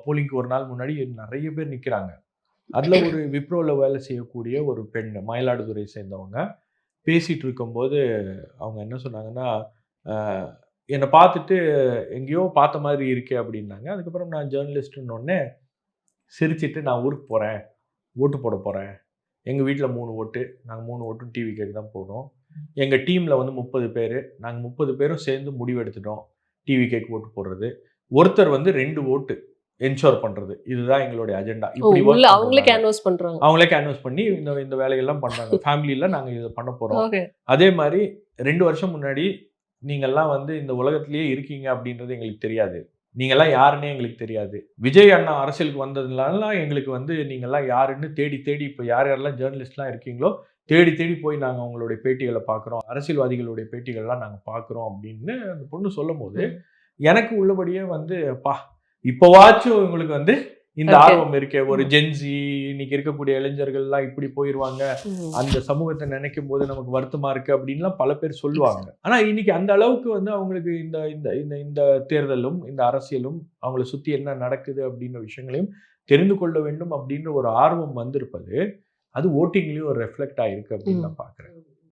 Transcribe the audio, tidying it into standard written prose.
போலிங்க்கு ஒரு நாள் முன்னாடி நிறைய பேர் நிக்கிறாங்க. அதுல ஒரு விப்ரோல வேலை செய்யக்கூடிய ஒரு பெண், மயிலாடுதுறை சேர்ந்தவங்க. பேசிட்டு இருக்கும்போது அவங்க என்ன சொன்னாங்கன்னா, அ என்ன பார்த்துட்டு எங்கேயோ பார்த்த மாதிரி இருக்கே அப்படின்னாங்க. அதுக்கப்புறம் நான் ஜெர்னலிஸ்ட்ன்னோனே சிரிச்சுட்டு, நான் ஊருக்கு போறேன். ஓட்டு போட போறேன். எங்க வீட்ல 3 ஓட்டு. நாங்க 3 ஓட்டும் டிவிகேக்கு தான் போடுறோம். எங்க டீம்ல வந்து 30 பேரு. நாங்க 30 பேரும் சேர்ந்து முடிவெடுத்துட்டோம். டிவிகேக்கு ஓட்டு போடுறது. ஒருத்தர் வந்து 2 ஓட்டு என்ஷூர் பண்றது. இதுதான் எங்களுடைய அஜெண்டா. இப்படி உள்ள வொர்க் பண்றோம் அவங்களே நாங்க. கேன்வாஸ் பண்றாங்க. அவங்களே கேன்வாஸ் பண்ணி இந்த இந்த வேலைகள்லாம் பண்றாங்க. ஃபேமிலில நாங்க இத பண்ண போறோம். ஓகே. அதே மாரி 2 வருஷம் முன்னாடி நீங்கலாம் வந்து இந்த உலகத்திலேயே இருக்கீங்க அப்படின்றது எங்களுக்கு தெரியாது. நீங்கலாம் யாருன்னே எங்களுக்கு தெரியாது. விஜய் அண்ணா அரசியலுக்கு வந்ததுனால எங்களுக்கு வந்து நீங்கலாம் யாருன்னு தேடி தேடி இப்ப யார் யாரெல்லாம் ஜெர்னலிஸ்ட்லாம் இருக்கீங்களோ, தேடி தேடி போய் நாங்க உங்களுடைய பேட்டிகள பார்க்குறோம். அரசியல்வாதிகளுடைய பேட்டிகள்லாம் நாங்க பார்க்குறோம் அப்படின்னு அந்த பொண்ணு சொல்லும்போது, ம். எனக்கு உள்ளபடியே வந்து அப்பா! இப்பவாச்சும் இவங்களுக்கு வந்து இந்த ஓகே. ஆர்வம் இருக்கே. ஒரு ம். ஜென்ஸி இன்னைக்கு இருக்கக்கூடிய இளைஞர்கள்லாம் இப்படி போயிருவாங்க. ம். அந்த சமூகத்த நினைக்கும்போது நமக்கு வருத்தமா இருக்கு அப்படின்லாம் பல பேர் சொல்லுவாங்க. ஆனா இன்னைக்கு அந்த அளவுக்கு வந்து அவங்களுக்கு இந்த இந்த இந்த இந்த தேர்தலும், இந்த அரசியலும், அவங்கள சுத்தி என்ன நடக்குது அப்படின்ற விஷயங்களையும் தெரிந்து கொள்ள வேண்டும் அப்படின்ற ஒரு ஆர்வம் வந்திருப்பது, அது வோட்டிங்லயும் ஒரு ரிஃப்ளெக்ட் ஆயிருக்கு அப்படின்னு ம். நான் பார்க்கிறேன்.